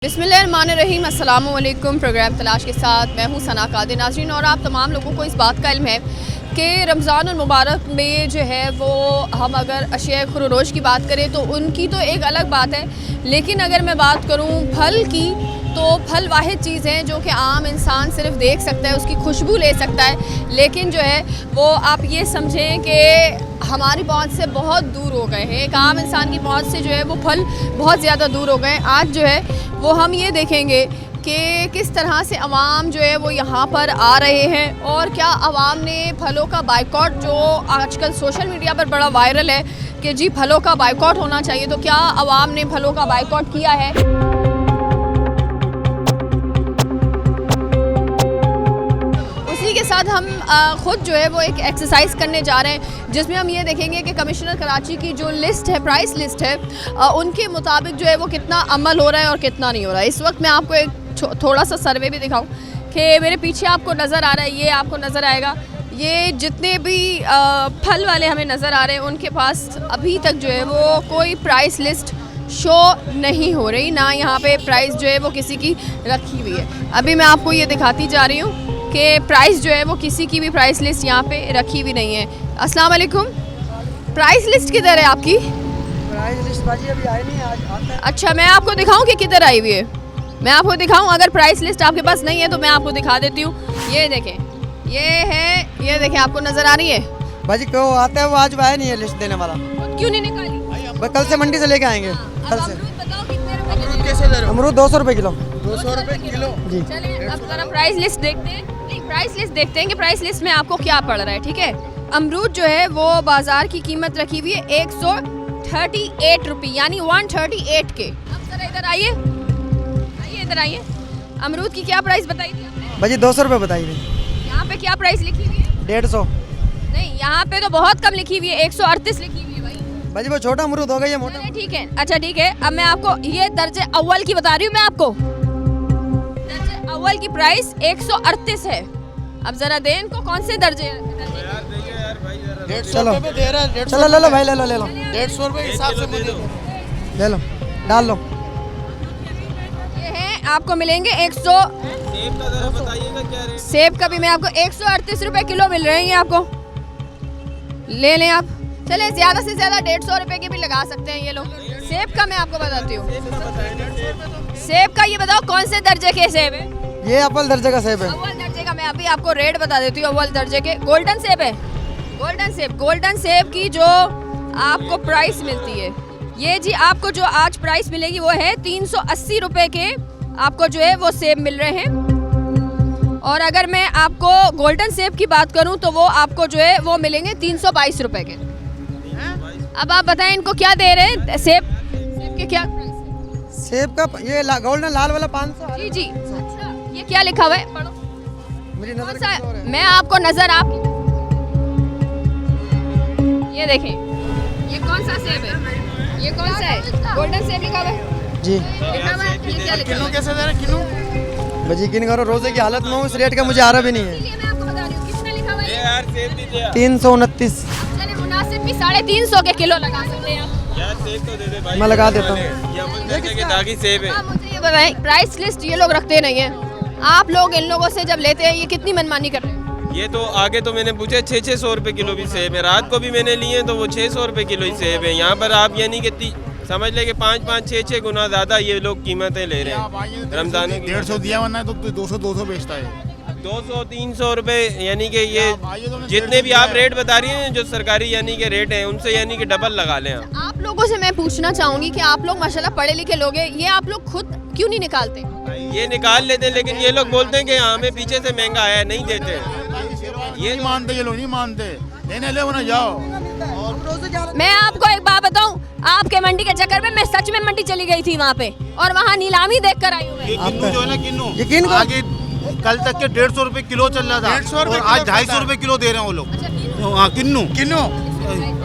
बिस्मिल्लाहिर्रहमानिर्रहीम अस्सलामु अलैकुम। प्रोग्राम तलाश के साथ मैं हूँ सना कादिर। नाज़रीन, और आप तमाम लोगों को इस बात का इल्म है कि रमज़ानुल मुबारक में जो है वो हम अगर अशिया खुरोज की बात करें तो उनकी तो एक अलग बात है, लेकिन अगर मैं बात करूँ फल की तो फल वाहिद चीज़ है जो कि आम इंसान सिर्फ देख सकता है, उसकी खुशबू ले सकता है, लेकिन जो है वो आप ये समझें कि हमारी पहुंच से बहुत दूर हो गए हैं। एक आम इंसान की पहुंच से जो है वो फल बहुत ज़्यादा दूर हो गए। आज जो है वो हम ये देखेंगे कि किस तरह से अवाम जो है वो यहाँ पर आ रहे हैं और क्या अवाम ने फलों का बाइकॉट, जो आजकल सोशल मीडिया पर बड़ा वायरल है कि जी फलों का बाइकॉट होना चाहिए, तो क्या अवाम ने फलों का बाइकॉट किया है। के साथ हम ख़ुद जो है वो एक एक्सरसाइज करने जा रहे हैं जिसमें हम ये देखेंगे कि कमिश्नर कराची की जो लिस्ट है, प्राइस लिस्ट है, उनके मुताबिक जो है वो कितना अमल हो रहा है और कितना नहीं हो रहा है। इस वक्त मैं आपको एक थोड़ा सा सर्वे भी दिखाऊं कि मेरे पीछे आपको नज़र आ रहा है, ये आपको नज़र आएगा, ये जितने भी फल वाले हमें नज़र आ रहे हैं उनके पास अभी तक जो है वो कोई प्राइस लिस्ट शो नहीं हो रही, ना यहाँ पे प्राइस जो है वो किसी की रखी हुई है। अभी मैं आपको ये दिखाती जा रही हूँ कि प्राइस जो है वो किसी की भी प्राइस लिस्ट यहाँ पे रखी हुई नहीं है। अस्सलाम वालेकुम, प्राइस लिस्ट किधर है आपकी? प्राइस लिस्ट बाजी अभी आई नहीं, आज आता है। अच्छा, मैं आपको दिखाऊं कि किधर आई हुई है? मैं आपको दिखाऊं, अगर प्राइस लिस्ट आपके पास नहीं है तो मैं आपको दिखा देती हूँ। ये देखें, ये है, ये देखें, आपको नज़र आ रही है बाजी क्यों आता है वो आज आया नहीं है लिस्ट देने वाला। क्यों नहीं निकाली? कल से मंडी से लेके आएंगे। कल से अमरूद कैसे दे रहे हो? अमरूद 200 रुपये किलो। 200 रुपये किलो जी। चलिए अब जरा प्राइस लिस्ट देखते हैं। प्राइस लिस्ट देखते हैं कि प्राइस लिस्ट में आपको क्या पड़ रहा है। ठीक है, अमरूद जो है वो बाजार की कीमत रखी हुई है 138 रुपये, यानी 138 के। अब जरा इधर आइए, आइए इधर आइए। अमरूद की क्या प्राइस बताई थी आपने? बाजी 200 रुपये बताई थी। यहाँ पे क्या प्राइस लिखी हुई है? 150। नहीं, यहाँ पे तो बहुत कम लिखी हुई है, 138 लिखी हुई है भाई। बाजी वो छोटा अमरूद हो गया, ये मोटा। ठीक है, अच्छा ठीक है। अब मैं आपको ये दर्जे अव्वल की बता रही हूँ। मैं आपको दर्जे अव्वल की प्राइस 138 है। अब जरा दें इनको कौन से दर्जे। चलो चलो ले लो भाई, ले लो 150 रुपये के हिसाब से मुझे ले लो, डाल लो। ये है, आपको मिलेंगे 100। सेब का भी मैं आपको 138 रुपये किलो मिल रहे हैं, आपको ले लें आप। चले ज़्यादा से ज़्यादा 150 रुपये के भी लगा सकते हैं ये लोग। सेब का मैं आपको बताती हूँ, सेब का ये बताओ कौन से दर्जे के सेब है? ये अव्वल दर्जे का सेब है। अव्वल दर्जे का मैं अभी आपको रेट बता देती हूँ। अव्वल दर्जे के गोल्डन सेब है, गोल्डन सेब की जो आपको प्राइस मिलती है, ये जी आपको जो आज प्राइस मिलेगी वो है 380 रुपये के आपको जो है वो सेब मिल रहे हैं। और अगर मैं आपको गोल्डन सेब की बात करूं तो वो आपको जो है वो मिलेंगे 322 रुपये के। अब आप बताएं इनको क्या दे रहे हैं? सेब के क्या प्राइस है? सेब का ये गोल्डन लाल वाला 500। जी जी। अच्छा, ये क्या लिखा हुआ है? पढ़ो। मुझे कौन नजर सा? किसी और है। मैं आपको नजर आप ये देखें, ये कौन सा सेब है? ये कौन सा है? गोल्डन सेब लिखा हुआ है जी। लिखा हुआ है। ये क्या लिखा किलो हुआ है? कैसे दे रहे किलो? बाजी यकीन करो रोजे की हालत में हूँ, इस रेट का मुझे आ रहा भी नहीं है। इसीलिए मैं आपको बता रही हूँ कितना लिखा हुआ है। यार सेब दीजिए। 329 चलिए मुनासिब भी 350 के किलो लगा सकते हैं आप। यार सेब तो दे दे भाई। मैं लगा देता हूँ। ये अव्वल दर्जे के दागी सेब है। आप मुझे ये बताएं, प्राइस लिस्ट ये लोग रखते नहीं है, आप लोग इन लोगों से जब लेते हैं ये कितनी मनमानी कर रहे हैं? ये तो आगे तो मैंने पूछे 600 रुपये किलो भी सेब है, रात को भी मैंने लिए तो वो 600 रुपये किलो ही सेब है। यहाँ पर आप यानी कि समझ ले कि 5-5, 6-6 गुना ज़्यादा ये लोग कीमतें ले रहे हैं। रमजान 150 दिया वरना तो 200 बेचता है। 200-300 रुपये, यानी कि ये जितने भी आप रेट बता रही हैं जो सरकारी यानी कि रेट हैं उनसे यानी कि डबल लगा लें आप। आप लोगों से मैं पूछना चाहूँगी कि आप लोग माशाल्लाह पढ़े लिखे लोग हैं, ये आप लोग खुद क्यों नहीं निकालते? ये निकाल लेते हैं, लेकिन ये लोग बोलते हैं कि हमें पीछे से महंगा आया है, नहीं देते। ये नहीं मानते, ये लोग नहीं मानते, लेने ले ना जाओ। मैं आपको एक बात बताऊं, आपके मंडी के चक्कर में मैं सच में मंडी चली गई थी वहाँ पे और वहाँ नीलामी देख कर आई हूँ। ये किन्नू जो है ना, किन्नू यकीन करो। आगे कल तक के 150 रुपए किलो चल रहा था, 150 रुपए और आज 250 रुपए किलो दे रहे हैं वो लोग। हाँ, किन्नू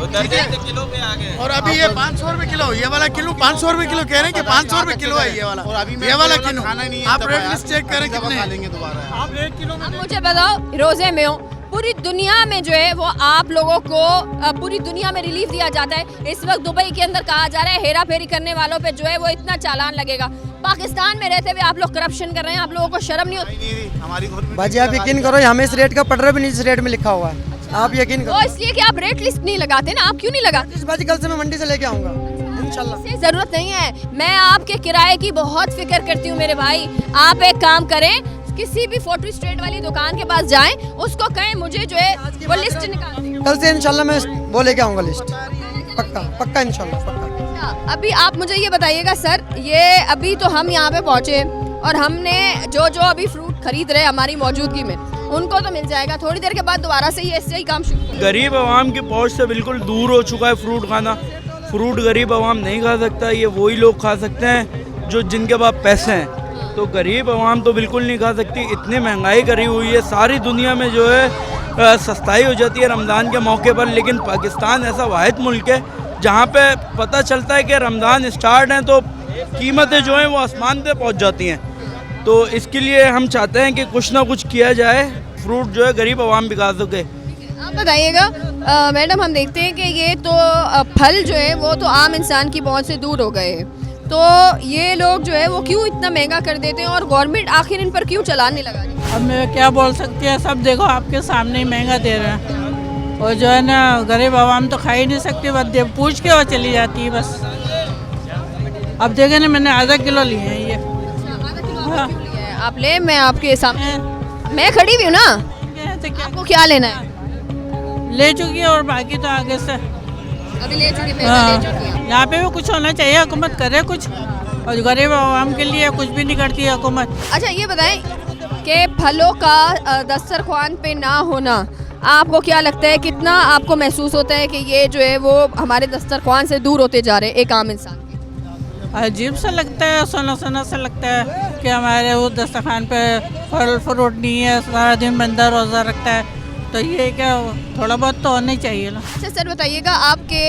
दर्जे से किलो पे आ गए। और अभी ये 500 रुपए किलो, ये वाला किलो 500 रुपए किलो कह रहे हैं कि 500 रुपए किलो है ये वाला। और अभी ये वाला किलो खाना नहीं है, आप रेट लिस्ट चेक करें कितने खा लेंगे दोबारा। आप 1 किलो में अब मुझे बताओ, रोजे में हो पूरी दुनिया में जो है वो आप लोगों को पूरी दुनिया में रिलीफ दिया जाता है। इस वक्त दुबई के अंदर कहा जा रहा है हेरा फेरी करने वालों पे जो है वो इतना चालान लगेगा। पाकिस्तान में रहते हुए आप लोग करप्शन कर रहे हैं, आप लोगों को शर्म नहीं होती? हमारी गवर्नमेंट बाजी आप यकीन करो हमें इस रेट का पटरा भी नहीं इस रेट में लिखा हुआ है। आप यकीन वो करो इसलिए कि आप रेट लिस्ट नहीं लगाते ना, आप क्यों नहीं लगाते? इस बाजी कल से मैं मंडी से लेके आऊंगा इंशाल्लाह। से जरूरत नहीं है, मैं आपके किराए की बहुत फिक्र करती हूँ मेरे भाई। आप एक काम करें, किसी भी फोटो स्ट्रीट वाली दुकान के पास जाएं, उसको कहें मुझे जो है वो लिस्ट निकाल दें। कल से इंशाल्लाह मैं वो लेके आऊंगा लिस्ट, पक्का पक्का इंशाल्लाह पक्का। अभी आप मुझे ये बताइएगा सर, ये अभी तो हम यहाँ पे पहुँचे और हमने जो जो अभी फ्रूट खरीद रहे हमारी मौजूदगी में, उनको तो मिल जाएगा, थोड़ी देर के बाद दोबारा से ये ऐसे ही काम शुरू करें। गरीब आवाम की पहुंच से बिल्कुल दूर हो चुका है फ्रूट खाना। फ्रूट गरीब आवाम नहीं खा सकता, ये वही लोग खा सकते हैं जो जिनके पास पैसे हैं। तो गरीब आवाम तो बिल्कुल नहीं खा सकती। इतनी महंगाई करी हुई है, सारी दुनिया में जो है सस्ताई हो जाती है रमज़ान के मौके पर, लेकिन पाकिस्तान ऐसा वाहिद मुल्क है जहाँ पे पता चलता है कि रमज़ान स्टार्ट है तो कीमतें जो हैं वो आसमान पे पहुँच जाती हैं। तो इसके लिए हम चाहते हैं कि कुछ ना कुछ किया जाए, फ्रूट जो है गरीब आवाम भी खा सके। आप बताइएगा मैडम, हम देखते हैं कि ये तो फल जो है वो तो आम इंसान की पहुंच से दूर हो गए हैं, तो ये लोग जो है वो क्यों इतना महंगा कर देते हैं और गवर्नमेंट आखिर इन पर क्यों चलान नहीं लगा रही? अब मैं क्या बोल सकती है, सब देखो आपके सामने ही महंगा दे रहे हैं और जो है ना गरीब आवाम तो खा ही नहीं सकती, बस पूछ के वो चली जाती है बस। अब देखे ना मैंने आधा किलो लिए हैं ये। हाँ। आप ले, मैं आपके सामने मैं खड़ी हुई हूँ ना, तो क्या आपको क्या लेना है? ले चुकी है और बाकी तो आगे से अभी ले चुकी मैं हाँ। ले चुकी हूँ। यहाँ पे भी कुछ होना चाहिए, हुकूमत करे कुछ, और गरीब आवाम के लिए कुछ भी नहीं करती है हुकूमत। अच्छा ये बताएं कि फलों का दस्तरख्वान पे ना होना आपको क्या लगता है, कितना आपको महसूस होता है कि ये जो है वो हमारे दस्तरख्वान से दूर होते जा रहे हैं एक आम इंसान के? अजीब सा लगता है, सोना सोना सा लगता है कि हमारे वो दस्तरखान पे फल फ्रूट नहीं है, सारा दिन बंदा रोज़ा रखता है, तो ये क्या थोड़ा बहुत तो होना ही चाहिए ना। अच्छा सर बताइएगा, आपके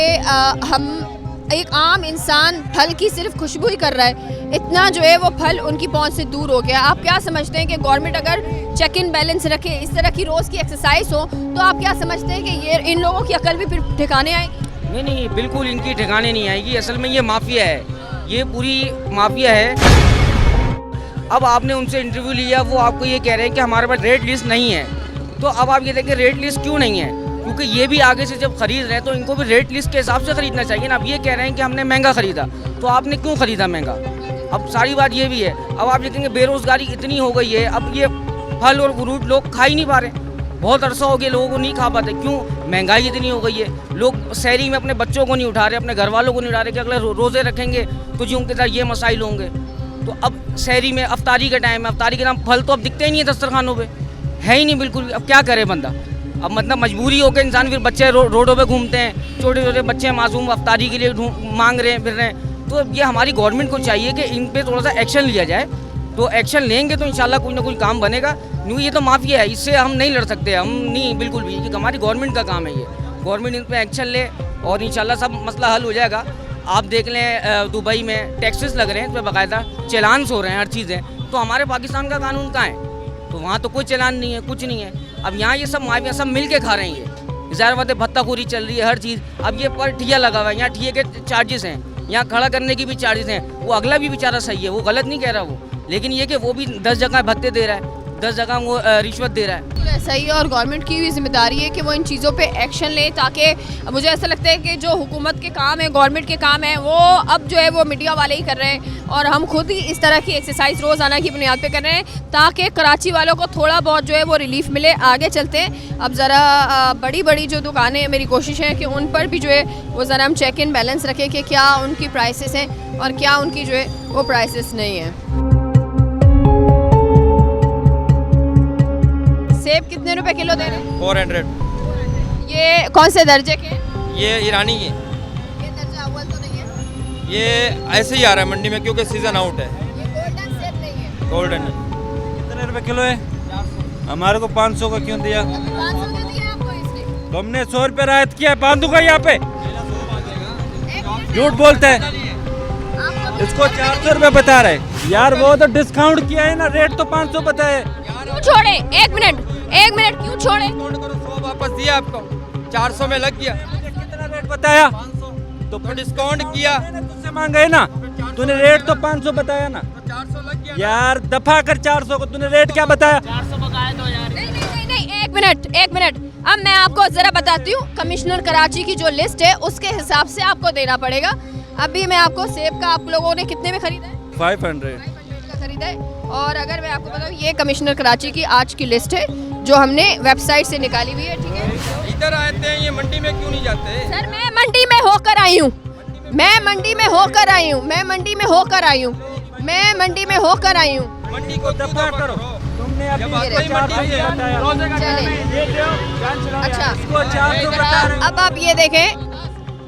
हम एक आम इंसान फल की सिर्फ खुशबू ही कर रहा है, इतना जो है वो फल उनकी पहुंच से दूर हो गया। आप क्या समझते हैं कि गवर्नमेंट अगर चेक इन बैलेंस रखे, इस तरह की रोज़ की एक्सरसाइज हो, तो आप क्या समझते हैं कि ये इन लोगों की अकल भी फिर ठिकाने आएगी? नहीं, बिल्कुल इनकी ठिकाने नहीं आएगी। असल में ये माफिया है, ये पूरी माफिया है। अब आपने उनसे इंटरव्यू लिया, वो आपको ये कह रहे हैं कि हमारे पास रेट लिस्ट नहीं है, तो अब आप ये देखें रेट लिस्ट क्यों नहीं है, क्योंकि ये भी आगे से जब खरीद रहे हैं तो इनको भी रेट लिस्ट के हिसाब से खरीदना चाहिए ना। अब ये कह रहे हैं कि हमने महंगा खरीदा, तो आपने क्यों खरीदा महंगा? अब सारी बात ये भी है। अब आप देखेंगे बेरोजगारी इतनी हो गई है, अब ये फल और फ्रूट लोग खा ही नहीं पा रहे, बहुत अरसा हो गया लोगों को नहीं खा पाते। क्यों? महंगाई इतनी हो गई है, लोग शहरी में अपने बच्चों को नहीं उठा रहे, अपने घर वालों को नहीं उठा रहे कि अगले रोज़े रखेंगे तो जी उनके साथ ये मसाइल होंगे। तो अब शहरी में अफ्तारी का टाइम है, अफ्तारी के नाम फल तो अब दिखते ही नहीं है दस्तरखानों पे, है ही नहीं बिल्कुल। अब क्या करे बंदा? अब मतलब मजबूरी हो के इंसान, फिर बच्चे रोडों पे घूमते हैं, छोटे छोटे बच्चे मासूम अफ्तारी के लिए मांग रहे हैं, फिर रहे हैं। तो ये हमारी गवर्नमेंट को चाहिए कि इन पे थोड़ा सा एक्शन लिया जाए, तो एक्शन लेंगे तो इंशाल्लाह कुछ ना कुछ काम बनेगा। नहीं ये तो माफिया है, इससे हम नहीं लड़ सकते, हम नहीं बिल्कुल भी, क्योंकि हमारी गवर्नमेंट का काम है ये। गवर्नमेंट इन पर एक्शन ले और इंशाल्लाह सब मसला हल हो जाएगा। आप देख लें दुबई में टैक्सेस लग रहे हैं, तो बाकायदा चलान्स हो रहे हैं हर चीज़ें, तो हमारे पाकिस्तान का कानून कहाँ है? तो वहाँ तो कोई चलान नहीं है, कुछ नहीं है। अब यहाँ ये सब माफिया सब मिल के खा रहे हैं, ये ज़ाहिर बात है भत्ताखोरी चल रही है हर चीज़। अब ये पर ठिया लगा हुआ है, यहाँ ठिए के चार्जेस हैं, यहाँ खड़ा करने की भी चार्जेस हैं। वो अगला भी बेचारा सही है, वो गलत नहीं कह रहा वो, लेकिन ये कि वो भी 10 जगह भत्ते दे रहा है, 10 जगह वो रिश्वत दे रहा है। सही है, और गवर्नमेंट की भी जिम्मेदारी है कि वो इन चीज़ों पे एक्शन ले, ताकि मुझे ऐसा लगता है कि जो हुकूमत के काम है, गवर्नमेंट के काम है, वो अब जो है वो मीडिया वाले ही कर रहे हैं, और हम खुद ही इस तरह की एक्सरसाइज रोज़ाना की बुनियाद पे कर रहे हैं, ताकि कराची वालों को थोड़ा बहुत जो है वो रिलीफ मिले। आगे चलते हैं, अब ज़रा बड़ी बड़ी जो दुकानें हैं, मेरी कोशिश है कि उन पर भी जो है वो ज़रा हम चेक इन बैलेंस रखें कि क्या उनकी प्राइसेस हैं और क्या उनकी जो है वो प्राइसेस नहीं है। सेब कितने रुपए किलो दे रहे हैं? 400। ये कौन से दर्जे के? ये ईरानी की, ये दर्जा अव्वल तो नहीं है? ये ऐसे ही आ रहा है मंडी में क्योंकि सीज़न आउट है। ये गोल्डन सेब नहीं है? गोल्डन है। कितने रुपए किलो है? हमारे को 500 का क्यों दिया? 500 दे दिया आपको इसने? तो हमने 100 रुपये रायत किया है, बांधूंगा यहाँ पे? झूठ बोलते हैं, इसको 400 रुपये बता रहे यार, वो तो डिस्काउंट किया है ना, रेट तो 500 बताए। क्यों छोड़े? एक मिनट क्यों छोड़े? 100 वापस दिया आपको, 400 में लग गया। कितना रेट बताया? तो डिस्काउंट किया, तुझसे मांगे ना, तूने रेट तो 500 बताया ना यार, दफा कर 400 को, तूने रेट क्या बताया? नहीं नहीं नहीं, एक मिनट अब मैं आपको जरा बताती हूँ। कमिश्नर कराची की जो लिस्ट है उसके हिसाब से आपको देना पड़ेगा। अभी मैं आपको सेब का आप लोगों ने कितने में खरीदा है? 500 का खरीदा है। और अगर मैं आपको बताऊँ, ये कमिश्नर कराची की आज की लिस्ट है जो हमने वेबसाइट से निकाली हुई है, ठीक है। इधर आते हैं, ये मंडी में क्यों नहीं जाते? सर मैं मंडी में होकर आई हूँ, मैं मंडी में होकर आई हूँ, मैं मंडी में होकर आई हूँ, मैं मंडी में होकर आई हूँ। मंडी को दफा करो, तुमने अभी ये 400 बताया। चले अच्छा, इसको 400 बता रहे हो। अब आप ये देखें,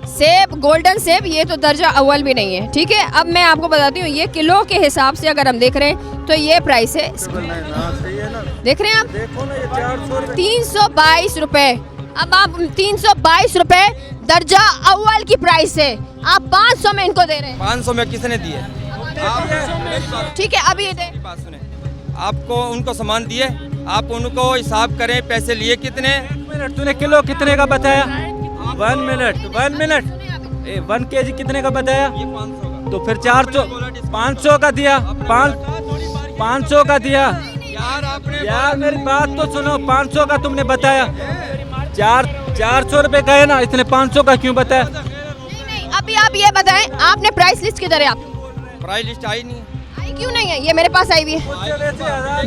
सेब गोल्डन सेब ये तो दर्जा अव्वल भी नहीं है, ठीक है। अब मैं आपको बताती हूँ, ये किलो के हिसाब से अगर हम देख रहे हैं तो ये प्राइस है, देख रहे हैं आप, देखो ना ये 400 322 रुपए। अब आप 322 रुपए दर्जा अव्वल की प्राइस है, आप 500 में इनको दे रहे हैं। 500 में किसने दिए? ठीक है, अब ये दे, बात सुने, आपको उनको सामान दिए, आप उनको हिसाब करें, पैसे लिए कितने? 1 मिनट, तूने किलो कितने का बताया? 1 मिनट 1 kg कितने का बताया? ये 500 का। तो फिर 400 500 का दिया, 500 का दिया यार आपने यार, मेरी बात तो सुनो। 500 का तुमने बताया, 400 रुपए का है ना, इसने 500 का क्यों बताया? नहीं नहीं, अभी आप ये बताएं, आपने प्राइस लिस्ट किधर है? आप प्राइस लिस्ट आई नहीं। आई क्यों नहीं है? ये मेरे पास आई हुई है।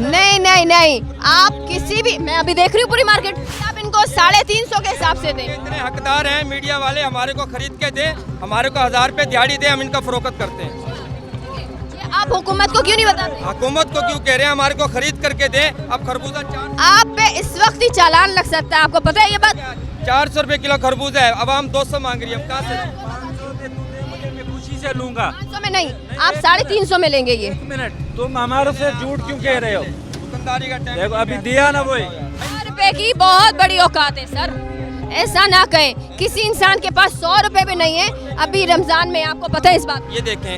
नहीं नहीं नहीं, आप किसी भी, मैं अभी देख रही हूँ पूरी मार्केट, आप इनको 350 के हिसाब से दें। इतने हकदार हैं मीडिया वाले, हमारे को खरीद के दे, हमारे को 1000 रुपए दिहाड़ी दे, हम इनका फरोख्त करते हैं। ये आप हुकूमत को क्यों नहीं बताते? हुकूमत को क्यों कह रहे हैं हमारे को खरीद करके दे? अब खरबूजा आप पे इस वक्त ही चालान लग सकता है, आपको पता है ये बात? 400 रुपए किलो खरबूजा है, अब हम 200 मांग रही है, हम कहाँ से? खुशी से लूंगा। 500 में नहीं, आप 350 में लेंगे ये। 1 मिनट, तुम हमारे से झूठ क्यों कह रहे हो? दुकानदारी का टाइम देखो अभी दिया ना वही। 100 रुपए की बहुत बड़ी औकात है सर, ऐसा ना कहें। किसी इंसान के पास 100 रुपए भी नहीं है अभी रमजान में, आपको पता है इस बात? ये देखें,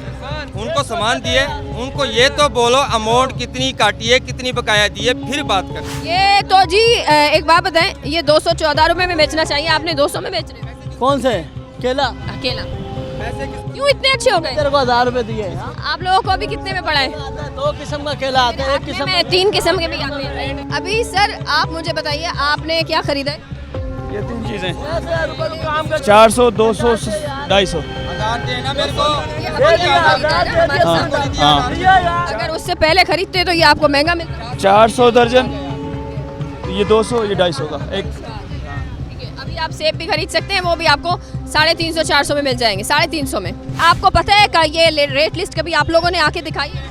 उनको सामान दिए, उनको ये तो बोलो अमाउंट कितनी काटी है, कितनी बकाया दी है, फिर बात कर। ये तो जी एक बात बताएं, ये 214 रुपए में बेचना चाहिए, आपने 200 में बेच रहे हैं। कौन से केला? अकेला क्यों इतने अच्छे हो गए? तेरे को 1000 रुपए दिए। आप लोगों को अभी कितने में पड़ा है? 2 किस्म का केला आता है, एक किस्म में 3 किस्म के भी आते हैं। अभी सर आप मुझे बताइए, आपने क्या खरीदा है? ये 3 चीजें, काम कर 400 200 250। 1000 देना मेरे को। अगर उससे पहले खरीदते तो ये आपको महंगा मिलता। 400 दर्जन, ये 200, ये 250 का एक। ठीक है, अभी आप सेब भी खरीद सकते हैं, वो भी आपको 350 400 में मिल जाएंगे, 350 में। आपको पता है का ये रेट लिस्ट कभी आप लोगों ने आके दिखाई है?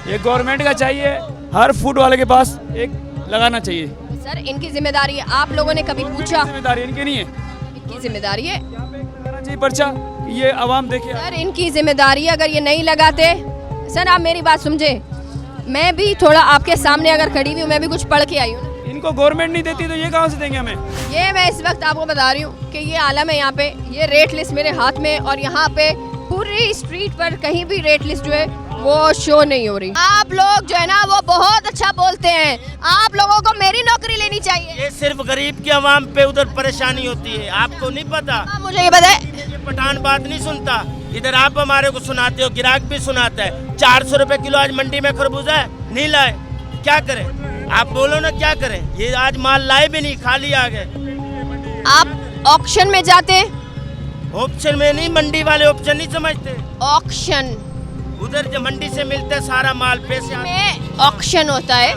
ये गवर्नमेंट का चाहिए, हर फूड वाले के पास एक लगाना चाहिए। सर इनकी जिम्मेदारी है, आप लोगों ने कभी पूछा? जिम्मेदारी इनकी नहीं है, इनकी जिम्मेदारी है लगाना चाहिए पर्चा, ये आवाम देखे। सर, इनकी जिम्मेदारी है। अगर ये नहीं लगाते, सर आप मेरी बात समझे, मैं भी थोड़ा आपके सामने अगर खड़ी हुई हूँ, मैं भी कुछ पढ़ के आई हूँ। इनको गवर्नमेंट नहीं देती तो ये कहाँ से देंगे हमें? ये मैं इस वक्त आपको बता रही हूँ कि ये आलम है यहाँ पे, ये रेट लिस्ट मेरे हाथ में, और यहाँ पे पूरी स्ट्रीट पर कहीं भी रेट लिस्ट जो है वो शो नहीं हो रही। आप लोग जो है ना वो बहुत अच्छा बोलते हैं, आप लोगों को मेरी नौकरी लेनी चाहिए। ये सिर्फ गरीब की आवाम पे उधर परेशानी होती है, आपको नहीं पता? हाँ, मुझे ये पता है। ये पठान बात नहीं सुनता, इधर आप हमारे को सुनाते हो, ग्राहक भी सुनाता है। 400 रुपए किलो आज मंडी में खरबूजा है, नहीं लाए, क्या करें? आप बोलो ना क्या करें? ये आज माल लाए भी नहीं, खाली आ गए। आप ऑक्शन में जाते हैं? ऑप्शन में नहीं, मंडी वाले ऑप्शन नहीं समझते। ऑक्शन उधर जो मंडी से मिलता है सारा माल, पैसे में ऑक्शन होता है,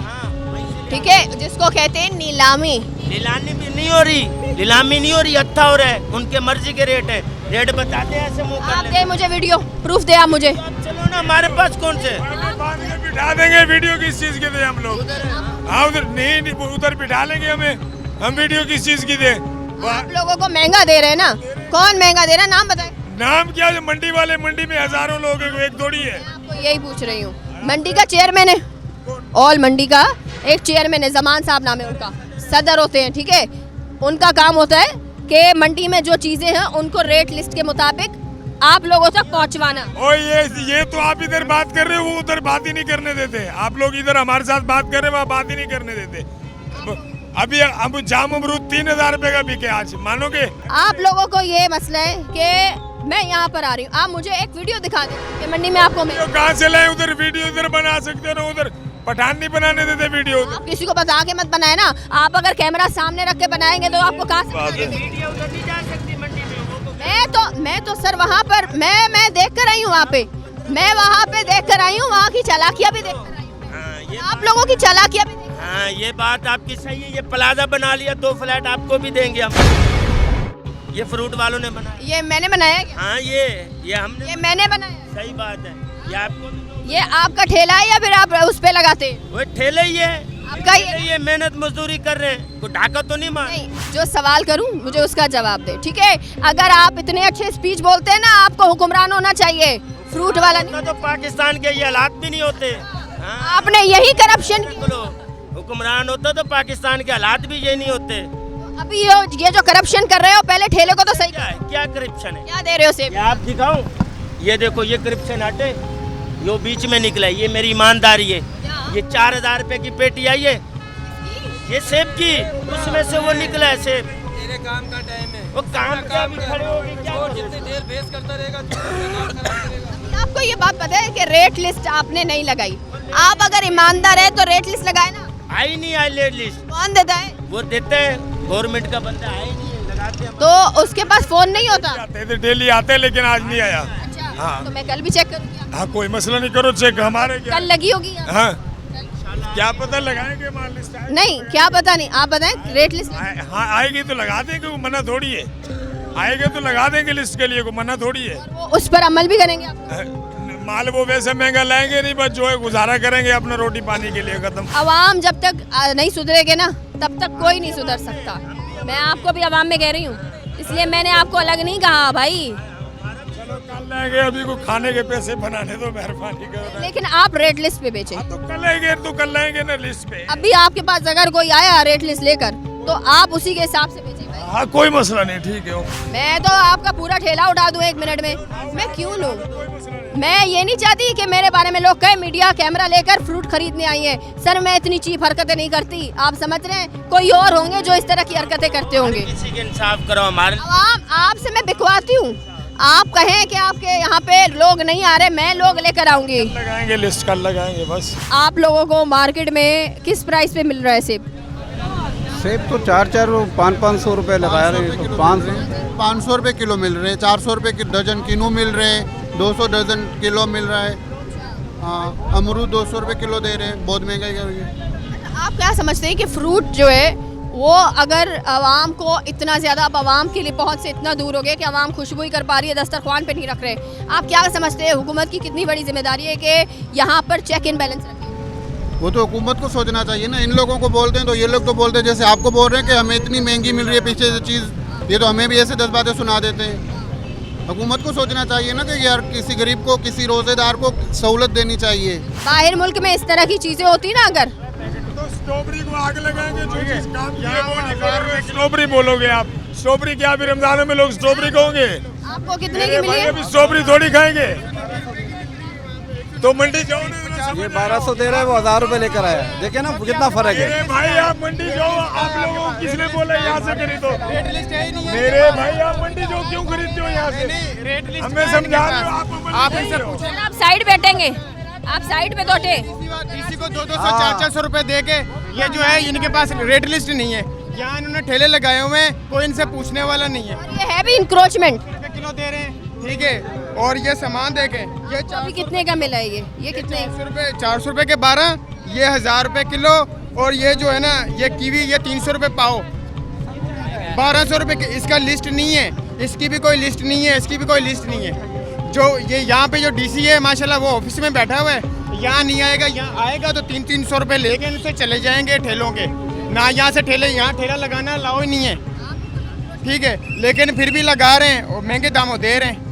ठीक है, जिसको कहते हैं नीलामी। नीलामी भी नहीं हो रही, नीलामी नहीं हो रही, अच्छा हो रहा है, उनके मर्जी के रेट है, रेट बताते हैं ऐसे मुंह आप कर दे मुझे वीडियो प्रूफ दे आप मुझे। चलो ना, हमारे पास कौन से? बिठा देंगे वीडियो किस चीज के दे हम लोग? हाँ उधर नहीं, उधर बिठा लेंगे हमें, हम वीडियो किस चीज की दे? आप लोगों को महंगा दे रहे हैं ना, कौन महंगा दे रहा है? नाम बताएं। नाम क्या? जो मंडी वाले, मंडी में हजारों लोग हैं, एक थोड़ी है। मैं आपको यही पूछ रही हूँ, मंडी का चेयरमैन है, ऑल मंडी का एक चेयरमैन है, जमान साहब नाम है उनका, सदर होते हैं, ठीक है। उनका काम होता है कि मंडी में जो चीजें हैं उनको रेट लिस्ट के मुताबिक आप लोगों तक पहुंचवाना। ओ ये तो आप इधर बात कर रहे हो, वो उधर बात ही नहीं करने देते। आप लोग इधर हमारे साथ बात कर रहे हो, वहाँ बात ही नहीं करने देते। अभी अब जाम अमरूद 3000 रुपए का बिके आज, मानोगे? आप लोगों को ये मसला है कि मैं यहाँ पर आ रही हूँ, आप मुझे एक वीडियो दिखा दें कि मंडी में आपको वीडियो कहाँ से लाए? उधर वीडियो इधर बना सकते हो ना, उधर पठान नहीं बनाने देते वीडियो। आप किसी को बता के मत बनाए ना, आप अगर कैमरा सामने रख के बनाएंगे तो आपको कहाँ से बता देंगे? मैं तो सर वहाँ पर मैं देख कर आई हूँ, वहाँ पे मैं वहाँ पे देख कर आई हूँ, वहाँ की चालाकियाँ भी देख कर आई हूँ, आप लोगों की चालाकियाँ भी। हाँ, ये बात आपकी सही है। ये प्लाजा बना लिया, 2 फ्लैट आपको भी देंगे हम। ये फ्रूट वालों ने बनाया। ये मैंने बनाया है क्या? हाँ, ये हमने। ये मैंने बनाया है। सही बात है। ये आपको, ये आपका ठेला है या फिर आप उस पे लगाते हैं? वो ठेले ही है आपका ये मेहनत मजदूरी कर रहे हैं, कोई ढाका तो नहीं मार। नहीं, जो सवाल करूं मुझे उसका जवाब दे, ठीक है? अगर आप इतने अच्छे स्पीच बोलते हैं ना, आपको हुक्मरान होना चाहिए, फ्रूट वाला नहीं। तो पाकिस्तान के ये हालात भी नहीं होते। हाँ? आपने यही करप्शन हुक्मरान होता तो पाकिस्तान के हालात भी ये नहीं होते। अभी ये जो करप्शन कर रहे हो, पहले ठेले को तो सही क्या करप्शन है? क्या दे रहे हो सेब? आप दिखाऊं? ये देखो, ये करप्शन हटे, यो बीच में निकला है, ये मेरी ईमानदारी है। ये 4000 रुपए की पेटी आई है, ये सेब की, उसमें से वो निकला है सेब। मेरे काम का टाइम है, वो काम क्या भी खड़े होगी, क्या जितनी देर बेस करता रहेगा आपको ये बात पता है कि रेट लिस्ट आपने नहीं लगाई? आप अगर ईमानदार है तो रेट लिस्ट लगाए ना। आई नहीं आई रेट लिस्ट। कौन देता है? वो देते हैं, गवर्नमेंट का बंदा है नहीं है, लगाते हैं। तो उसके पास फोन नहीं होता? आते थे, डेली आते हैं, लेकिन आज नहीं आया। अच्छा, हाँ। तो मैं कल भी चेक करूँगी। हाँ, कोई मसला नहीं, करो चेक, हमारे क्या। कल लगी होगी? हाँ, क्या पता लगाएंगे माल लिस्ट आए। नहीं, क्या पता नहीं, आप बताएं रेट लिस्ट। हाँ, आएगी तो लगा देंगे, वो मना थोड़ी है। आएगा तो लगा देंगे लिस्ट के लिए, को मना थोड़ी है। वो उस पर अमल भी करेंगे आप? माल वो वैसे महंगा लाएंगे नहीं, बस जो है गुजारा करेंगे अपना रोटी पानी के लिए, खत्म। अवाम जब तक नहीं सुधरेगे ना, तब तक कोई नहीं सुधर सकता। मैं आपको भी अवाम में कह रही हूँ, इसलिए मैंने आपको अलग नहीं कहा भाई। चलो कल लाएंगे, अभी को खाने के पैसे बनाने दो, मेहरबानी करो। लेकिन आप रेट लिस्ट पे बेचें। तो कल आएंगे, तो कल लाएंगे ना लिस्ट पे। अभी आपके पास अगर कोई आया रेट लिस्ट लेकर, तो आप उसी के हिसाब से बेचें भाई। हाँ, कोई मसला नहीं, ठीक है। मैं तो आपका पूरा ठेला उठा दूं 1 मिनट में, मैं क्यों लूं? मैं ये नहीं चाहती कि मेरे बारे में लोग कहें मीडिया कैमरा लेकर फ्रूट खरीदने आई है। सर, मैं इतनी चीप हरकतें नहीं करती, आप समझ रहे हैं? कोई और होंगे जो इस तरह की हरकतें करते होंगे। किसी के इंसाफ करो हमारे। अवाम आपसे मैं बिकवाती हूँ, आप कहें कि आपके यहाँ पे लोग नहीं आ रहे, मैं लोग लेकर आऊंगी। लगाएंगे लिस्ट, कल लगाएंगे बस। आप लोगों को मार्केट में किस प्राइस पे मिल रहा है सेब? सेब तो 400-500 रुपए लगा रहे हैं। 500 रुपए किलो मिल रहे हैं, 400 रुपए की दर्जन किलो मिल रहे हैं, 200 दर्जन किलो मिल रहा है। हाँ, अमरूद 200 रुपए किलो दे रहे हैं, बहुत महंगाई कर रही है। आप क्या समझते हैं कि फ्रूट जो है वो अगर आवाम को इतना ज़्यादा, अब आवाम की लिए पहुँच से इतना दूर हो गया कि आवाम खुशबू ही कर पा रही है, दस्तरखान पे नहीं रख रहे, आप क्या समझते हैं हुकूमत की कितनी बड़ी जिम्मेदारी है कि यहाँ पर चेक इन बैलेंस रखें? वो तो हुकूमत को सोचना चाहिए ना। इन लोगों को बोलते हैं तो ये लोग तो बोलते हैं, जैसे आपको बोल रहे हैं कि हमें इतनी महंगी मिल रही है पीछे से चीज़, ये तो हमें भी ऐसे 10 बातें सुना देते हैं। हुकूमत को सोचना चाहिए ना कि यार किसी गरीब को, किसी रोजेदार को सहूलत देनी चाहिए। बाहर मुल्क में इस तरह की चीज़ें होती ना, अगर तो स्ट्रॉबेरी को आग लगाएंगे, जो चीज काम किया वो नहीं करोगे, स्ट्रॉबेरी बोलोगे आप। स्ट्रॉबेरी क्या अभी रमजानों में लोग स्ट्रॉबेरी कहोगे? आपको कितने की मिली है? अभी स्ट्रॉबेरी थोड़ी खाएंगे, तो मंडी जाओ ना। ये 1200 दे रहा है, वो 1000 रुपए लेकर आया है। देखिए ना कितना फर्क है। मेरे भाई आप मंडी जाओ, आप लोगों को किसने बोला यहाँ से खरीदो? मेरे भाई आप मंडी जाओ, क्यों खरीदते हो यहाँ से? हमें समझा रहे हो आप इनसे पूछो। सर, आप साइड बैठेंगे, आप साइड पे बैठे। किसी को 200 400 रुपए दे के, ये जो है इनके पास रेट लिस्ट नहीं है, यहाँ इन्होंने ठेले लगाए हुए हैं, कोई इनसे पूछने वाला नहीं है। ये है भी इंक्रोचमेंट। किलो दे रहे हैं, ठीक है, और ये सामान देखें, ये अभी कितने का मिला है? ये कितने? 400 रुपए के 12, ये 1000 रुपए किलो, और ये जो है ना ये कीवी, ये 300 रुपए पाओ, 1200 रुपए की। इसका लिस्ट नहीं है, इसकी भी कोई लिस्ट नहीं है, इसकी भी कोई लिस्ट नहीं है। जो ये यहाँ पे जो डीसी है माशाल्लाह, वो ऑफिस में बैठा हुआ है, यहाँ नहीं आएगा, यहाँ आएगा तो 300 रुपए लेके इनसे चले जाएंगे ठेलों के। ना यहाँ से ठेले, यहाँ ठेला लगाना लाओ ही नहीं है, ठीक है, लेकिन फिर भी लगा रहे हैं और महंगे दामों दे रहे हैं,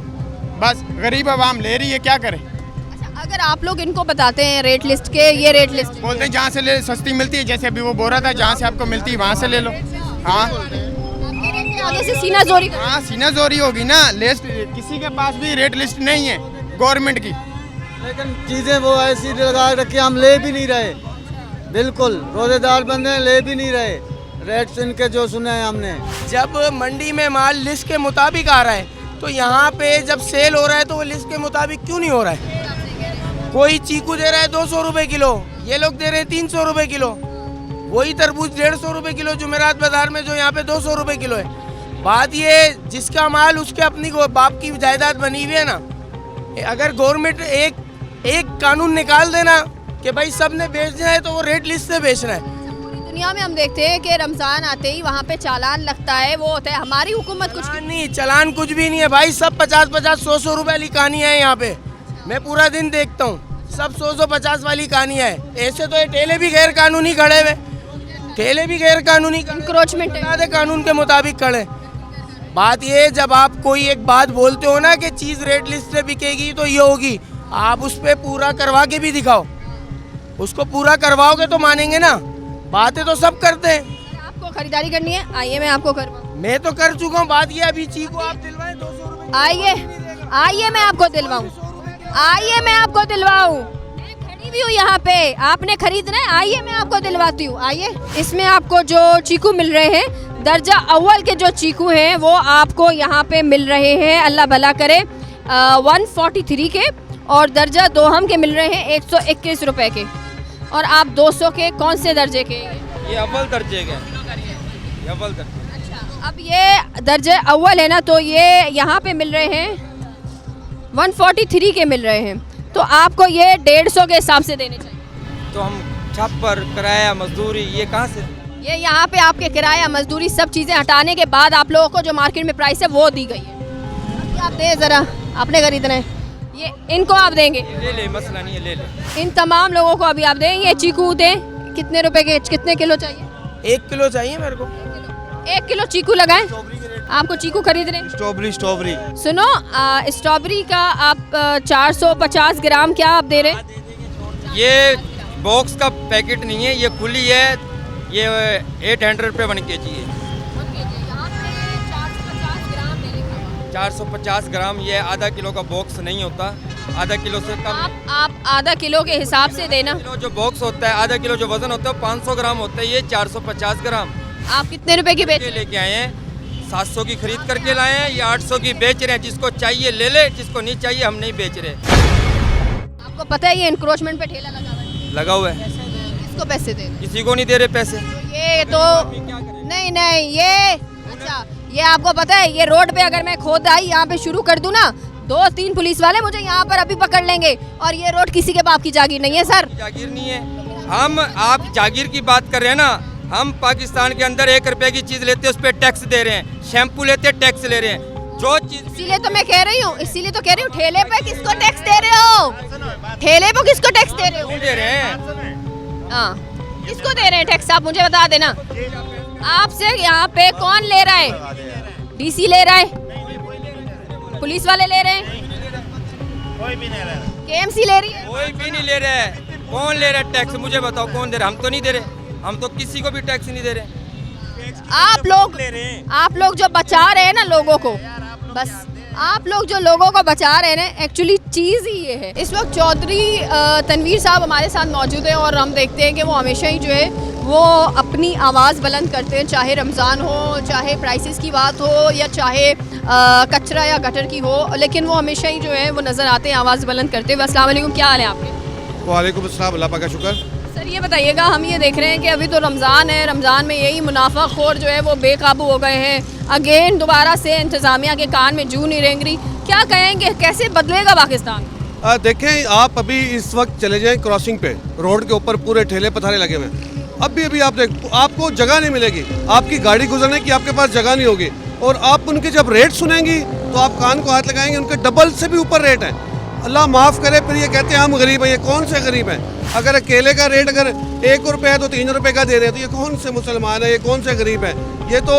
बस गरीब आवाम ले रही है, क्या करें? अच्छा, अगर आप लोग इनको बताते हैं रेट लिस्ट के, ये रेट लिस्ट बोलते हैं जहाँ से ले सस्ती मिलती है, जैसे अभी वो बोल रहा था जहाँ से आपको मिलती है वहाँ से ले लो। हाँ, आगे से सीना जोरी। हाँ, सीना जोरी होगी ना। लिस्ट किसी के पास भी रेट लिस्ट नहीं है गवर्नमेंट की, लेकिन चीज़ें वो ऐसी लगा रखी, हम ले भी नहीं रहे, बिल्कुल रोजेदार बंदे ले भी नहीं रहे। रेट सुन के जो सुने हैं हमने, जब मंडी में माल लिस्ट के मुताबिक आ रहा है तो यहाँ पे जब सेल हो रहा है तो वो लिस्ट के मुताबिक क्यों नहीं हो रहा है? कोई चीकू दे रहा है 200 रुपए किलो, ये लोग दे रहे हैं 300 रुपए किलो। वही तरबूज 150 रुपए किलो जुमेरात बाजार में, जो यहाँ पे 200 रुपए किलो है। बात ये जिसका माल उसके अपनी बाप की जायदाद बनी हुई है ना। अगर गवर्नमेंट एक कानून निकाल देना कि भाई सब ने बेचना है तो वो रेट लिस्ट से बेचना है। दुनिया में हम देखते हैं कि रमज़ान आते ही वहाँ पे चालान लगता है, वो होता है। हमारी हुकूमत कुछ नहीं, चालान कुछ भी नहीं है भाई। सब 50-50, 100-100 रुपए वाली कहानी है यहाँ पे। मैं पूरा दिन देखता हूँ, सब 100-150 वाली कहानी है। ऐसे तो ये ठेले भी गैर कानूनी खड़े हुए, ठेले भी गैर कानूनी इंक्रोचमेंट है, कानून के मुताबिक खड़े। बात ये, जब आप कोई एक बात बोलते हो ना कि चीज़ रेट लिस्ट से बिकेगी तो ये होगी, आप उस पर पूरा करवा के भी दिखाओ। उसको पूरा करवाओगे तो मानेंगे ना। बातें तो सब करते हैं। आपको खरीदारी करनी है, आइए मैं आपको करवाऊँ। मैं तो कर चुका हूँ। बात ये, अभी चीकू आप दिलवाएं 200 रुपए। आइए मैं आपको दिलवाऊँ, आइए मैं आपको दिलवाऊँ। मैं खड़ी भी हूँ यहाँ पे, आपने खरीदना है, आइए मैं आपको दिलवाती हूँ। आइए। इसमें आपको जो चीकू मिल रहे हैं, दर्जा अव्वल के जो चीकू हैं वो आपको यहाँ पे मिल रहे हैं, अल्लाह भला करे, 143 के, और दर्जा दोहम के मिल रहे हैं 121 रुपए के। और आप 200 के कौन से दर्जे के? ये अव्वल दर्जे के, ये अव्वल दर्जे। अच्छा, अब ये दर्जे अव्वल है ना, तो ये यहाँ पे मिल रहे हैं 143 के मिल रहे हैं, तो आपको ये 150 के हिसाब से देने चाहिए। तो हम छप्पर, किराया, मजदूरी, ये कहाँ से? ये यहाँ पे आपके किराया, मजदूरी, सब चीज़ें हटाने के बाद आप लोगों को जो मार्केट में प्राइस है वो दी गई है। आप दे ज़रा, आपने खरीदना है, ये इनको आप देंगे? ले ले, मसला नहीं है, ले ले। इन तमाम लोगों को अभी आप दें। ये चीकू दें, कितने रुपए के, कितने किलो चाहिए? 1 किलो चाहिए मेरे को। 1 किलो चीकू लगाएं। आपको चीकू खरीद रहे हैं? स्ट्रॉबेरी सुनो, स्ट्रॉबेरी का आप 450 ग्राम क्या आप दे रहे हैं? ये बॉक्स का पैकेट नहीं है, ये खुली है, ये 800 रुपये 1 kg है। 450 ग्राम, ये आधा किलो का बॉक्स नहीं होता, आधा किलो से कम। आप आधा किलो के हिसाब से देना। किलो जो बॉक्स होता है, आधा किलो जो वजन होता है 500 ग्राम होता है, ये 450 ग्राम। आप कितने रुपए की बेच? लेके आए हैं, 700 की खरीद करके लाए हैं, ये 800 की बेच रहे हैं। जिसको चाहिए ले ले, जिसको नहीं चाहिए हम नहीं बेच रहे। आपको पता है ये इंक्रोचमेंट पे ठेला लगा हुआ है? लगा हुआ है। किसको पैसे दे रहे? किसी को नहीं दे रहे पैसे। ये तो नहीं, ये अच्छा, ये आपको पता है, ये रोड पे अगर मैं खोदाई यहाँ पे शुरू कर दूं ना, 2-3 पुलिस वाले मुझे यहाँ पर अभी पकड़ लेंगे। और ये रोड किसी के बाप की जागीर नहीं है सर। जागीर नहीं है। हम, आप जागीर की बात कर रहे हैं ना, हम पाकिस्तान के अंदर 1 रुपए की चीज लेते हैं, उस पर टैक्स दे रहे हैं। शैम्पू लेते टैक्स ले रहे हैं, जो चीज। इसीलिए तो मैं कह रही हूँ, इसीलिए तो कह रही हूँ, ठेले पे किसको टैक्स दे रहे हो? ठेले पे किसको टैक्स दे रहे हो? दे रहे हैं। हाँ, किसको दे रहे हैं टैक्स? आप मुझे बता देना। आपसे यहाँ पे कौन ले रहा है? डीसी ले रहा है, पुलिस वाले ले रहे हैं, कोई भी नहीं ले रहा, केएमसी ले रही है। कोई भी नहीं ले रहा है। कौन ले रहा है टैक्स? मुझे बताओ कौन दे रहा है? हम तो नहीं दे रहे, हम तो किसी को भी टैक्स नहीं दे रहे। आप लोग जो बचा रहे हैं ना लोगों को, बस आप लोग जो लोगों को बचा रहे हैं ना, एक्चुअली चीज़ ही ये है। इस वक्त चौधरी तनवीर साहब हमारे साथ मौजूद हैं और हम देखते हैं कि वो हमेशा ही जो है वो अपनी आवाज़ बुलंद करते हैं, चाहे रमज़ान हो, चाहे प्राइसेस की बात हो, या चाहे कचरा या गटर की हो, लेकिन वो हमेशा ही जो है वो नज़र आते हैं आवाज़ बुलंद करते हुए। अस्सलाम वालेकुम, क्या हाल है आपके? वालेकुम अस्सलाम, अल्लाह पाक का शुक्र। सर ये बताइएगा, हम ये देख रहे हैं कि अभी तो रमज़ान है, रमज़ान में यही मुनाफाखोर जो है वो बेकाबू हो गए हैं। अगेन दोबारा से इंतज़ामिया के कान में जू नहीं रेंग रही। क्या कहेंगे, कैसे बदलेगा पाकिस्तान? देखें, आप अभी इस वक्त चले जाएं क्रॉसिंग पे, रोड के ऊपर पूरे ठेले पथारे लगे हुए हैं। अभी आप देख, आपको जगह नहीं मिलेगी, आपकी गाड़ी गुजरने की आपके पास जगह नहीं होगी। और आप उनके जब रेट सुनेंगी तो आप कान को हाथ लगाएंगे, उनके डबल से भी ऊपर रेट है। अल्लाह माफ़ करे, फिर ये कहते हैं हम गरीब हैं। ये कौन से गरीब हैं? अगर केले का रेट अगर 1 रुपये है तो 3 रुपये का दे रहे हैं, तो ये कौन से मुसलमान है? ये कौन से गरीब हैं? ये तो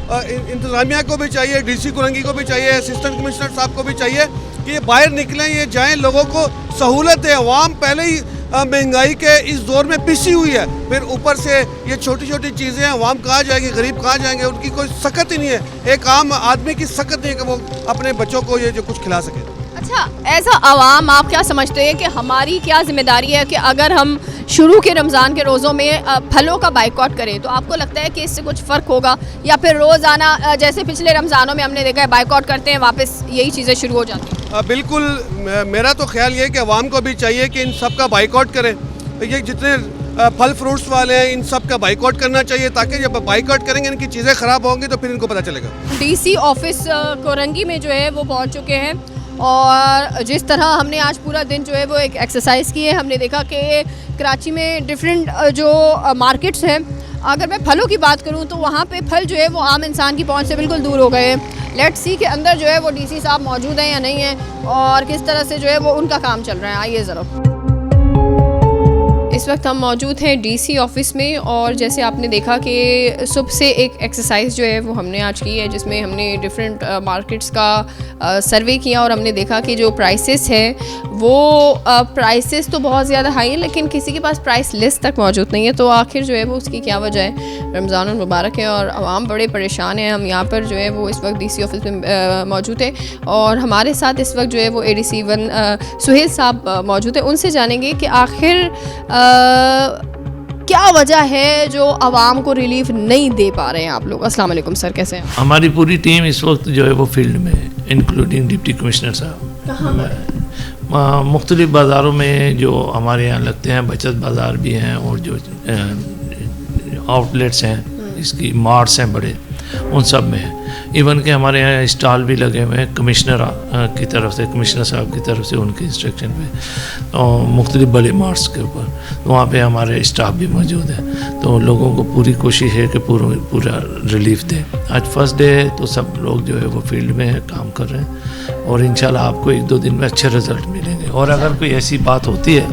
इंतज़ामिया को भी चाहिए, डीसी कुरंगी को भी चाहिए, असिस्टेंट कमिश्नर साहब को भी चाहिए कि ये बाहर निकलें, ये जाएं, लोगों को सहूलत है। अवाम पहले ही महंगाई के इस दौर में पिसी हुई है, फिर ऊपर से ये छोटी छोटी चीज़ें, अवाम कहाँ जाएंगे, गरीब कहाँ जाएंगे? उनकी कोई सकत ही नहीं है। एक आम आदमी की सकत नहीं है कि वो अपने बच्चों को ये जो कुछ खिला सके। अच्छा, ऐसा आवाम आप क्या समझते हैं कि हमारी क्या जिम्मेदारी है कि अगर हम शुरू के रमज़ान के रोज़ों में फलों का बाइकआउट करें, तो आपको लगता है कि इससे कुछ फ़र्क होगा, या फिर रोज़ाना जैसे पिछले रमज़ानों में हमने देखा है बाइकआउट करते हैं वापस यही चीज़ें शुरू हो जाती हैं? बिल्कुल, मेरा तो ख्याल ये है कि अवाम को भी चाहिए कि इन सब का बाइकआउट करें। ये जितने फल फ्रूट्स वाले हैं इन सब का बाइकआउट करना चाहिए, ताकि जब बाइकआउट करेंगे इनकी चीज़ें ख़राब होंगी तो फिर इनको पता चलेगा। डीसी ऑफिस कोरंगी में जो है वो पहुंच चुके हैं, और जिस तरह हमने आज पूरा दिन जो है वो एक एक्सरसाइज की है, हमने देखा कि कराची में डिफरेंट जो मार्केट्स हैं, अगर मैं फलों की बात करूं तो वहाँ पे फल जो है वो आम इंसान की पहुंच से बिल्कुल दूर हो गए हैं। लेट्स सी के अंदर जो है वो डीसी साहब मौजूद हैं या नहीं हैं, और किस तरह से जो है वो उनका काम चल रहा है। आइए ज़रा, इस वक्त हम मौजूद हैं डीसी ऑफिस में, और जैसे आपने देखा कि सुबह से एक एक्सरसाइज जो है वो हमने आज की है, जिसमें हमने डिफरेंट मार्केट्स का सर्वे किया, और हमने देखा कि जो प्राइसेस है वो प्राइसेस तो बहुत ज़्यादा हाई है, लेकिन किसी के पास प्राइस लिस्ट तक मौजूद नहीं है। तो आखिर जो है वो उसकी क्या वजह है? रमज़ान मुबारक है और आवाम बड़े परेशान हैं। हम यहाँ पर जो है वो इस वक्त डीसी ऑफिस में मौजूद है, और हमारे साथ इस वक्त जो है वो ADC 1 सुहेल साहब मौजूद है। उनसे जानेंगे कि आखिर क्या वजह है जो आवाम को रिलीफ नहीं दे पा रहे हैं आप लोग। अस्सलाम वालेकुम सर, कैसे हैं? हमारी पूरी टीम इस वक्त जो है वो फील्ड में है, इंक्लूडिंग डिप्टी कमिश्नर साहब। मुख्तलिफ बाज़ारों में जो हमारे यहाँ लगते हैं, बचत बाज़ार भी हैं और जो आउटलेट्स हैं, इसकी मार्ट्स हैं बड़े, उन सब में है। इवन के हमारे यहाँ स्टॉल भी लगे हुए हैं कमिश्नर की तरफ से, कमिश्नर साहब की तरफ से उनके इंस्ट्रक्शन पे, और मुख्तलिफ बड़े मार्ट्स के ऊपर, तो वहाँ पे हमारे स्टाफ भी मौजूद है। तो लोगों को पूरी कोशिश है कि पूरा रिलीफ दें। आज फर्स्ट डे है तो सब लोग जो है वो फील्ड में है, काम कर रहे हैं, और इंशाल्लाह आपको 1-2 दिन में अच्छे रिजल्ट मिलेंगे। और अगर कोई ऐसी बात होती है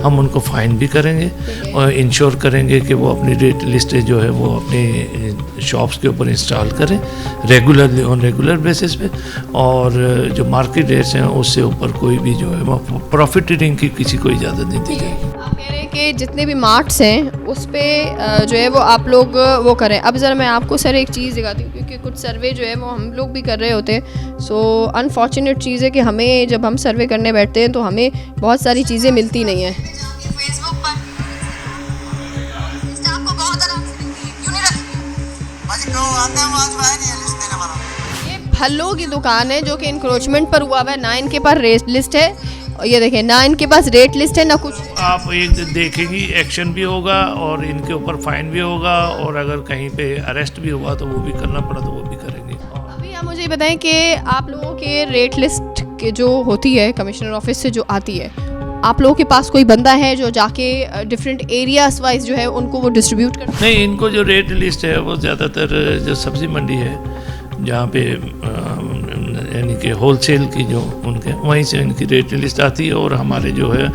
हम उनको फ़ाइन भी करेंगे और इंश्योर करेंगे कि वो अपनी रेट लिस्ट जो है वो अपनी शॉप्स के ऊपर इंस्टॉल करें रेगुलरली, ऑन रेगुलर बेसिस पे, और जो मार्केट रेट्स हैं उससे ऊपर कोई भी जो है वो प्रॉफिटिंग की किसी को इजाज़त नहीं दी जाएगी। आप कह रहे हैं कि जितने भी मार्ट्स हैं उस पर जो है वो आप लोग वो करें। अब ज़रा मैं आपको सर एक चीज़ दिखाती हूँ, क्योंकि कुछ सर्वे जो है वो हम लोग भी कर रहे होते हैं। सो अनफॉर्चुनेट चीज़ है कि हमें जब हम सर्वे करने बैठते हैं तो हमें बहुत सारी चीज़ें मिलती नहीं हैं। ये फलों की दुकान है जो कि इंक्रोचमेंट पर हुआ हुआ है, ना इनके पास रेट लिस्ट है, और ये देखें ना इनके पास रेट लिस्ट है ना कुछ। आप एक देखेंगी एक्शन भी होगा और इनके ऊपर फाइन भी होगा, और अगर कहीं पे अरेस्ट भी हुआ तो वो भी करना पड़ा तो वो भी करेंगे। अभी आप मुझे बताएं कि आप लोगों के रेट लिस्ट के जो होती है कमिश्नर ऑफिस से जो आती है, आप लोगों के पास कोई बंदा है जो जाके डिफरेंट एरियाज वाइज जो है उनको वो डिस्ट्रीब्यूट करता है? नहीं, इनको जो रेट लिस्ट है वो ज़्यादातर जो सब्ज़ी मंडी है जहाँ पे यानी कि होलसेल की जो उनके वहीं से इनकी रेट लिस्ट आती है, और हमारे जो है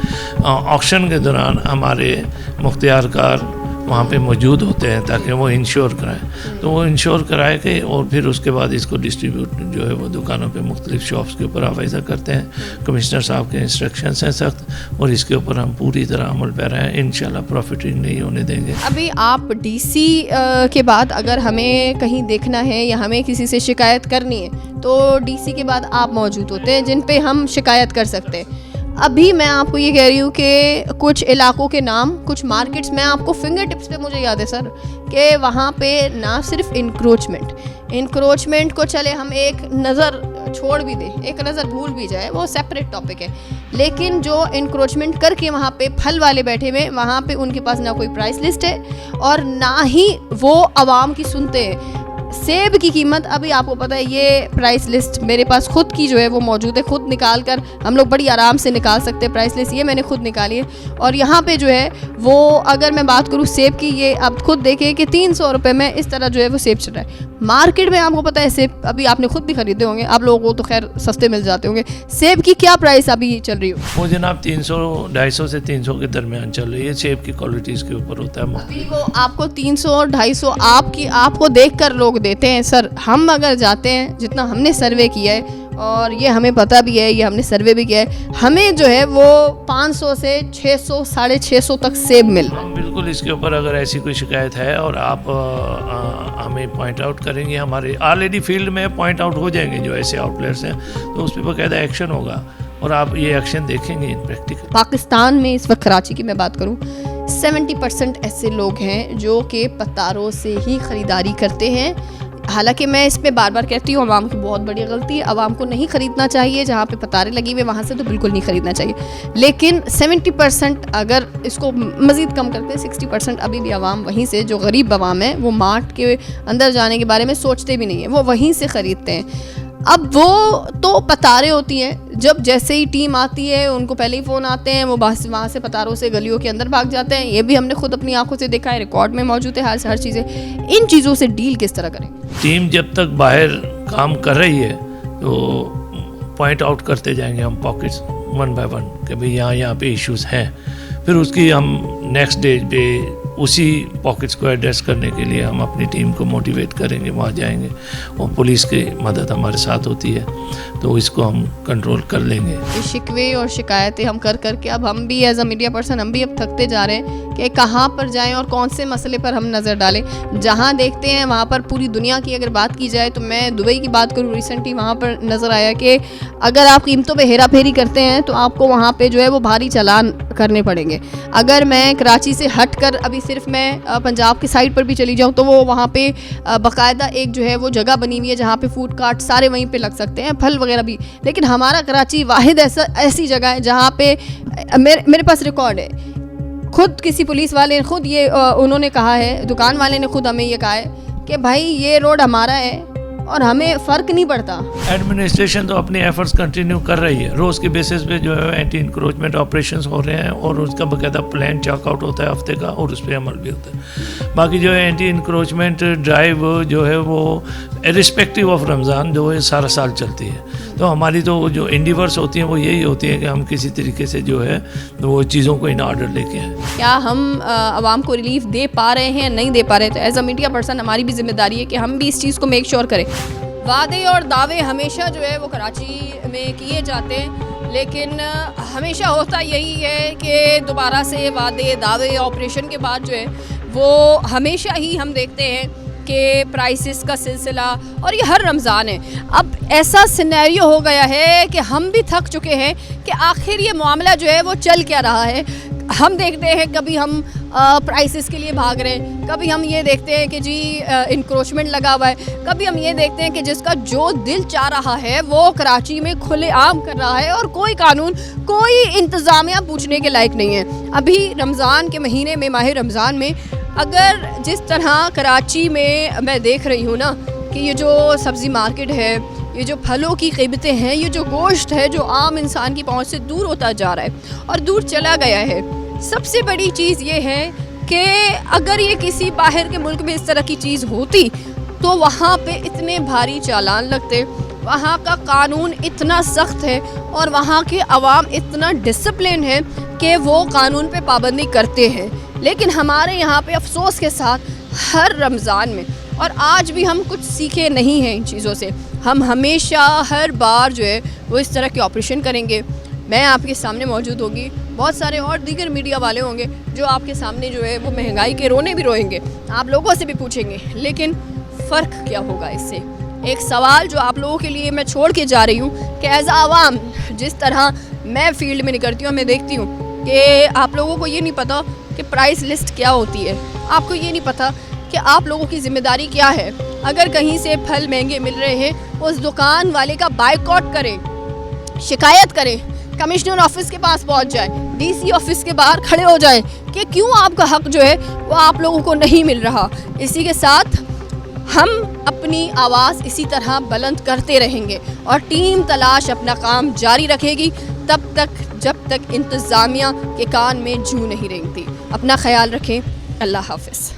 ऑक्शन के दौरान हमारे मुख्तियारकार वहाँ पे मौजूद होते हैं ताकि वो इंश्योर कराएं। तो वो इंश्योर कराए के और फिर उसके बाद इसको डिस्ट्रीब्यूट जो है वो दुकानों पे मुख्तलिफ शॉप्स के ऊपर आप ऐसा करते हैं। कमिश्नर साहब के इंस्ट्रक्शंस हैं सख्त, और इसके ऊपर हम पूरी तरह अमल पैरा हैं, इंशाल्लाह प्रॉफिटिंग नहीं होने देंगे। अभी आप डीसी के बाद अगर हमें कहीं देखना है या हमें किसी से शिकायत करनी है तो डीसी के बाद आप मौजूद होते हैं जिन पे हम शिकायत कर सकते हैं। अभी मैं आपको ये कह रही हूँ कि कुछ इलाकों के नाम, कुछ मार्केट्स, मैं आपको फिंगर टिप्स पे मुझे याद है सर कि वहाँ पे ना सिर्फ इंक्रोचमेंट को चले हम एक नज़र छोड़ भी दें, एक नज़र भूल भी जाए, वो सेपरेट टॉपिक है, लेकिन जो इंक्रोचमेंट करके वहाँ पे फल वाले बैठे हुए, वहाँ पे उनके पास ना कोई प्राइस लिस्ट है और ना ही वो आवाम की सुनते हैं। सेब की कीमत अभी आपको पता है, ये प्राइस लिस्ट मेरे पास खुद की जो है वो मौजूद है, खुद निकाल कर हम लोग बड़ी आराम से निकाल सकते हैं प्राइस लिस्ट, ये मैंने खुद निकाली है। और यहाँ पे जो है वो अगर मैं बात करूँ सेब की, ये आप खुद देखें कि 300 रुपये में इस तरह जो है वो सेब चल रहा है। मार्केट में आपको पता है सेब अभी आपने खुद भी खरीदे होंगे, आप लोगों को तो खैर सस्ते मिल जाते होंगे। सेब की क्या प्राइस अभी चल रही हो? वो जनाब 300-250 से 300 के दरमियान चल रही है, सेब की क्वालिटीज़ के ऊपर होता है। अभी वो आपको 300-250 आपको देख कर लोग देते हैं सर। हम अगर जाते हैं, जितना हमने सर्वे किया है और ये हमें पता भी है, ये हमने सर्वे भी किया है, हमें जो है वो 500 से 600, 650 तक सेब मिल रहा है। बिल्कुल बिल्कुल इसके ऊपर अगर ऐसी कोई शिकायत है और आप हमें पॉइंट आउट करेंगे, हमारे ऑलरेडी फील्ड में पॉइंट आउट हो जाएंगे जो ऐसे आउटलेट्स हैं, तो उस पर बाकायदा एक्शन होगा और आप ये एक्शन देखेंगे इन प्रैक्टिकल। पाकिस्तान में इस वक्त कराची की मैं बात करूं, 70% ऐसे लोग हैं जो कि पतारों से ही ख़रीदारी करते हैं। हालांकि मैं इस पे बार बार कहती हूँ अवाम की बहुत बड़ी गलती है, अवाम को नहीं ख़रीदना चाहिए, जहाँ पे पतारे लगी हुए वहाँ से तो बिल्कुल नहीं ख़रीदना चाहिए। लेकिन 70% अगर इसको मज़ीद कम करते हैं, 60% अभी भी अवाम वहीं से, जो गरीब अवाम है वो मार्ट के अंदर जाने के बारे में सोचते भी नहीं है, वो वहीं से ख़रीदते हैं। अब वो तो पतारे होती हैं, जब जैसे ही टीम आती है उनको पहले ही फ़ोन आते हैं, वो बस वहाँ से पतारों से गलियों के अंदर भाग जाते हैं। ये भी हमने खुद अपनी आंखों से देखा है, रिकॉर्ड में मौजूद है हर चीज़ें। इन चीज़ों से डील किस तरह करें? टीम जब तक बाहर काम कर रही है तो पॉइंट आउट करते जाएंगे हम पॉकेट्स वन बाय वन कि भाई यहाँ पे इश्यूज़ हैं, फिर उसकी हम नेक्स्ट डे पे उसी पॉकेट्स को एड्रेस करने के लिए हम अपनी टीम को मोटिवेट करेंगे, वहाँ जाएंगे और पुलिस की मदद हमारे साथ होती है तो इसको हम कंट्रोल कर लेंगे। ये शिकवे और शिकायतें हम कर करके अब हम भी एज अ मीडिया पर्सन हम भी अब थकते जा रहे हैं कि कहाँ पर जाएं और कौन से मसले पर हम नज़र डालें। जहाँ देखते हैं वहाँ पर पूरी दुनिया की अगर बात की जाए तो मैं दुबई की बात करूँ, रिसेंटली वहाँ पर नज़र आया कि अगर आप कीमतों पे हेरा फेरी करते हैं तो आपको वहाँ पे जो है वो भारी चालान करने पड़ेंगे। अगर मैं कराची से हट कर अभी सिर्फ मैं पंजाब की साइड पर भी चली जाऊँ तो वो वहाँ पे बाकायदा एक जो है वो जगह बनी हुई है जहाँ पे फूड कार्ट सारे वहीं पे लग सकते हैं, फल वगैरह भी। लेकिन हमारा कराची वाहिद ऐसी जगह है जहाँ पे मेरे पास रिकॉर्ड है, खुद किसी पुलिस वाले ने खुद ये उन्होंने कहा है, दुकान वाले ने खुद हमें ये कहा है कि भाई ये रोड हमारा है और हमें फ़र्क नहीं पड़ता। एडमिनिस्ट्रेशन तो अपने एफर्ट्स कंटिन्यू कर रही है, रोज़ के बेसिस पे जो है एंटी इंक्रोचमेंट ऑपरेशंस हो रहे हैं और उसका बाकायदा प्लान चेकआउट होता है हफ्ते का और उस पर अमल भी होता है। बाकी जो है एंटी इंक्रोचमेंट ड्राइव जो है वो रिस्पेक्टिव ऑफ रमज़ान जो है सारा साल चलती है। तो हमारी तो जो इंडिवर्स होती हैं वो यही होती है कि हम किसी तरीके से जो है वो चीज़ों को इन ऑर्डर लेके आएँ। क्या हम आवाम को रिलीफ दे पा रहे हैं, नहीं दे पा रहे? तो एज अ मीडिया पर्सन हमारी भी जिम्मेदारी है कि हम भी इस चीज़ को मेक श्योर करें। वादे और दावे हमेशा जो है वो कराची में किए जाते हैं, लेकिन हमेशा होता यही है कि दोबारा से वादे दावे ऑपरेशन के बाद जो है वो हमेशा ही हम देखते हैं कि प्राइसेस का सिलसिला, और ये हर रमज़ान है। अब ऐसा सिनेरियो हो गया है कि हम भी थक चुके हैं कि आखिर ये मामला जो है वो चल क्या रहा है। हम देखते हैं कभी हम प्राइसेस के लिए भाग रहे हैं, कभी हम ये देखते हैं कि जी इंक्रोचमेंट लगा हुआ है, कभी हम ये देखते हैं कि जिसका जो दिल चाह रहा है वो कराची में खुलेआम कर रहा है और कोई कानून कोई इंतज़ामिया पूछने के लायक नहीं है। अभी रमज़ान के महीने में, माह रमज़ान में, अगर जिस तरह कराची में मैं देख रही हूँ ना कि ये जो सब्ज़ी मार्केट है, ये जो फलों की कीमतें हैं, ये जो गोश्त है जो आम इंसान की पहुंच से दूर होता जा रहा है और दूर चला गया है। सबसे बड़ी चीज़ ये है कि अगर ये किसी बाहर के मुल्क में इस तरह की चीज़ होती तो वहाँ पे इतने भारी चालान लगते, वहाँ का कानून इतना सख्त है और वहाँ के अवाम इतना डिसिप्लिन है कि वो कानून पे पाबंदी करते हैं। लेकिन हमारे यहाँ पे अफसोस के साथ हर रमज़ान में, और आज भी हम कुछ सीखे नहीं हैं इन चीज़ों से, हम हमेशा हर बार जो है वो इस तरह के ऑपरेशन करेंगे। मैं आपके सामने मौजूद होगी, बहुत सारे और दीगर मीडिया वाले होंगे जो आपके सामने जो है वो महंगाई के रोने भी रोएंगे, आप लोगों से भी पूछेंगे। लेकिन फ़र्क क्या होगा इससे? एक सवाल जो आप लोगों के लिए मैं छोड़ के जा रही हूँ कि एज आवाम, जिस तरह मैं फील्ड में निकलती हूँ, मैं देखती हूँ कि आप लोगों को ये नहीं पता कि प्राइस लिस्ट क्या होती है, आपको ये नहीं पता कि आप लोगों की ज़िम्मेदारी क्या है। अगर कहीं से फल महंगे मिल रहे हैं, उस दुकान वाले का बायकॉट करें, शिकायत करें, कमिश्नर ऑफिस के पास पहुंच जाए, डीसी ऑफिस के बाहर खड़े हो जाए कि क्यों आपका हक जो है वो आप लोगों को नहीं मिल रहा। इसी के साथ हम अपनी आवाज़ इसी तरह बुलंद करते रहेंगे और टीम तलाश अपना काम जारी रखेगी तब तक जब तक इंतज़ामिया के कान में जूं नहीं रेंगती। अपना ख्याल रखें। अल्लाह हाफ़िज़।